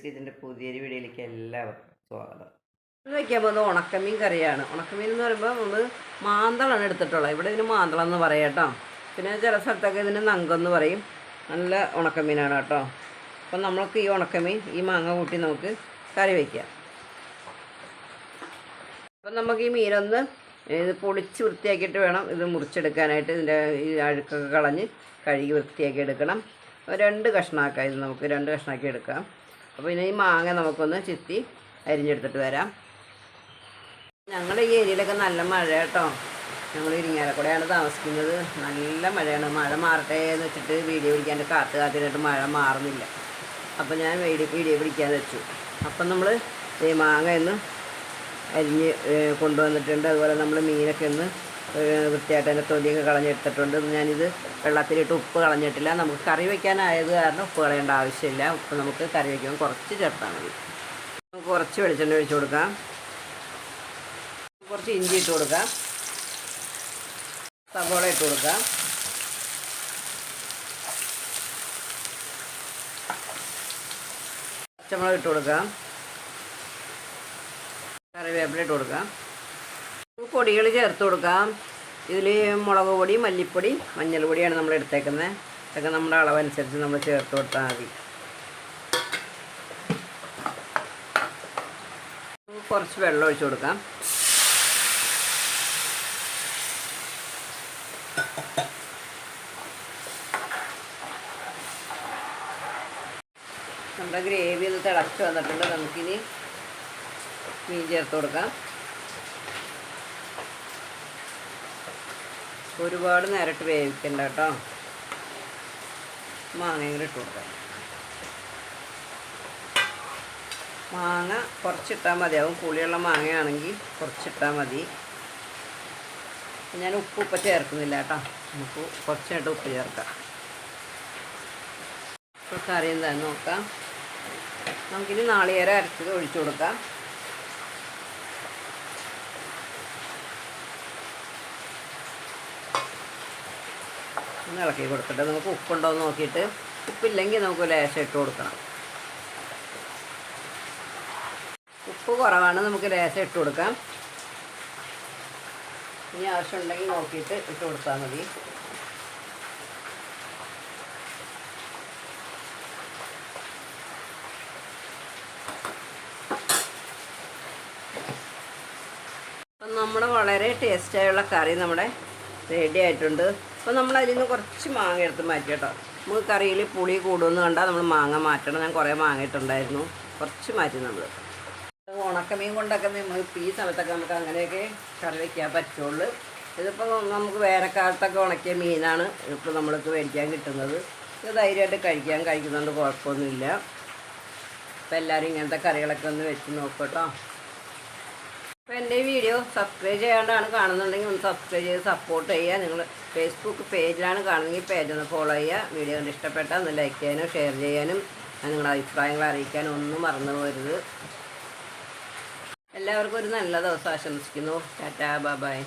ഇതിൻ്റെ പുതിയൊരു വീഡിയോയിലേക്ക് എല്ലാവർക്കും സ്വാഗതം. ഇത് വയ്ക്കാൻ പോകുന്നത് ഉണക്കമീൻ കറിയാണ്. ഉണക്കമീൻ എന്ന് പറയുമ്പോൾ നമ്മൾ മാന്തളാണ് എടുത്തിട്ടുള്ളത്. ഇവിടെ ഇതിന് മാന്തളം എന്ന് പറയാം കേട്ടോ. പിന്നെ ചില സ്ഥലത്തൊക്കെ ഇതിന് നങ്കെന്ന് പറയും. നല്ല ഉണക്കമീനാണ് കേട്ടോ. അപ്പം നമ്മൾക്ക് ഈ ഉണക്കമീൻ ഈ മാങ്ങ കൂട്ടി നമുക്ക് കറി വയ്ക്കാം. അപ്പം നമുക്ക് ഈ മീനൊന്ന് ഇത് പൊളിച്ച് വൃത്തിയാക്കിയിട്ട് വേണം ഇത് മുറിച്ചെടുക്കാനായിട്ട്. ഇതിൻ്റെ ഈ അഴുക്കൊക്കെ കളഞ്ഞ് കഴുകി വൃത്തിയാക്കി എടുക്കണം. 2 കഷ്ണമാക്കാം. ഇത് നമുക്ക് 2 കഷ്ണമാക്കി എടുക്കാം. അപ്പോൾ ഇനി ഈ മാങ്ങ നമുക്കൊന്ന് ചെത്തി അരിഞ്ഞെടുത്തിട്ട് വരാം. ഞങ്ങളുടെ ഈ ഏരിയയിലൊക്കെ നല്ല മഴ കേട്ടോ. ഞങ്ങൾ ഇരിങ്ങാലക്കുടയാണ് താമസിക്കുന്നത്. നല്ല മഴയാണ്. മഴ മാറട്ടെ എന്ന് വെച്ചിട്ട് വീഡിയോ പിടിക്കാണ്ട് കാത്തിട്ട് മഴ മാറുന്നില്ല. അപ്പോൾ ഞാൻ വീഡിയോ പിടിക്കാതെ വെച്ചു. അപ്പം നമ്മൾ ഈ മാങ്ങ ഒന്ന് അരിഞ്ഞ് കൊണ്ടുവന്നിട്ടുണ്ട്. അതുപോലെ നമ്മൾ മീനൊക്കെ ഒന്ന് വൃത്തിയായിട്ട് അതിൻ്റെ തൊലിയൊക്കെ കളഞ്ഞെടുത്തിട്ടുണ്ട്. ഞാനിത് വെള്ളത്തിലിട്ട് ഉപ്പ് കളഞ്ഞിട്ടില്ല. നമുക്ക് കറി വയ്ക്കാനായത് കാരണം ഉപ്പ് കളയേണ്ട ആവശ്യമില്ല. ഉപ്പ് നമുക്ക് കറി വയ്ക്കുമ്പോൾ കുറച്ച് ചേർത്താൽ മതി. നമുക്ക് കുറച്ച് വെളിച്ചെണ്ണ ഒഴിച്ച് കൊടുക്കാം. കുറച്ച് ഇഞ്ചി ഇട്ട് കൊടുക്കാം. സവോള ഇട്ട് കൊടുക്കാം. പച്ചമുളക് ഇട്ട് കൊടുക്കാം. കറിവേപ്പില ഇട്ട് കൊടുക്കാം. പൊടികൾ ചേർത്ത് കൊടുക്കാം. ഇതിൽ മുളക് പൊടി, മല്ലിപ്പൊടി, മഞ്ഞൾ പൊടിയാണ് നമ്മൾ എടുത്തേക്കുന്നത്. ഇതൊക്കെ നമ്മുടെ അളവനുസരിച്ച് നമ്മൾ ചേർത്ത് കൊടുത്താൽ മതി. കുറച്ച് വെള്ളം ഒഴിച്ച് കൊടുക്കാം. നമ്മുടെ ഗ്രേവി ഒന്ന് തിളച്ച് വന്നിട്ടുണ്ട്. നമുക്കിനി മീൻ ചേർത്ത് കൊടുക്കാം. ഒരുപാട് നേരിട്ട് വേവിക്കണ്ട കേട്ടോ. മാങ്ങയും കൂടി ഇട്ട് കൊടുക്കാം. മാങ്ങ കുറച്ചിട്ടാൽ മതിയാവും. പുളിയുള്ള മാങ്ങയാണെങ്കിൽ കുറച്ചിട്ടാൽ മതി. ഞാൻ ഉപ്പ് ചേർക്കുന്നില്ല കേട്ടോ. നമുക്ക് കുറച്ചായിട്ട് ഉപ്പ് ചേർക്കാം. ഇപ്പോൾ കറി എന്താണെന്ന് നോക്കാം. നമുക്കിനി നാളികേരം അരച്ചത് ഒഴിച്ചു കൊടുക്കാം. ഒന്ന് ഇളക്കി കൊടുത്തിട്ട് നമുക്ക് ഉപ്പുണ്ടോ എന്ന് നോക്കിയിട്ട്, ഉപ്പില്ലെങ്കിൽ നമുക്ക് ലേശം ഇട്ട് കൊടുക്കണം. ഉപ്പ് കുറവാണ്, നമുക്ക് ലേശം ഇട്ട് കൊടുക്കാം. ഇനി ആവശ്യമുണ്ടെങ്കിൽ നോക്കിയിട്ട് ഇട്ട് കൊടുത്താൽ മതി. അപ്പം നമ്മുടെ വളരെ ടേസ്റ്റായുള്ള കറി നമ്മുടെ റെഡി ആയിട്ടുണ്ട്. അപ്പോൾ നമ്മൾ അതിൽ നിന്ന് കുറച്ച് മാങ്ങ എടുത്ത് മാറ്റി കേട്ടോ. നമുക്ക് കറിയിൽ പുളി കൂടുമെന്ന് കണ്ടാൽ നമ്മൾ മാങ്ങ മാറ്റണം. ഞാൻ കുറേ മാങ്ങ ഇട്ടുണ്ടായിരുന്നു, കുറച്ച് മാറ്റി നമ്മൾ. ഉണക്കമീൻ കൊണ്ടൊക്കെ നമുക്ക് ഈ സമയത്തൊക്കെ നമുക്ക് അങ്ങനെയൊക്കെ കറി വയ്ക്കാൻ പറ്റുള്ളൂ. ഇതിപ്പോൾ നമുക്ക് വേനൽക്കാലത്തൊക്കെ ഉണക്കിയ മീനാണ് ഇപ്പോൾ നമ്മൾക്ക് മേടിക്കാൻ കിട്ടുന്നത്. ഇത് ധൈര്യമായിട്ട് കഴിക്കുന്നതുകൊണ്ട് കുഴപ്പമൊന്നുമില്ല. അപ്പോൾ എല്ലാവരും ഇങ്ങനത്തെ കറികളൊക്കെ ഒന്ന് വെച്ച് നോക്കും കേട്ടോ. അപ്പോൾ എൻ്റെ ഈ വീഡിയോ സബ്സ്ക്രൈബ് ചെയ്യാണ്ടാണ് കാണുന്നുണ്ടെങ്കിൽ ഒന്ന് സബ്സ്ക്രൈബ് ചെയ്ത് സപ്പോർട്ട് ചെയ്യുക. നിങ്ങൾ ഫേസ്ബുക്ക് പേജിലാണ് കാണുന്നെങ്കിൽ പേജ് ഒന്ന് ഫോളോ ചെയ്യുക. വീഡിയോ കണ്ട് ഇഷ്ടപ്പെട്ടാൽ ഒന്ന് ലൈക്ക് ചെയ്യാനും ഷെയർ ചെയ്യാനും നിങ്ങളുടെ അഭിപ്രായങ്ങൾ അറിയിക്കാനും ഒന്നും മറന്നു പോകരുത്. എല്ലാവർക്കും ഒരു നല്ല ദിവസം ആശംസിക്കുന്നു. Tata, bye bye.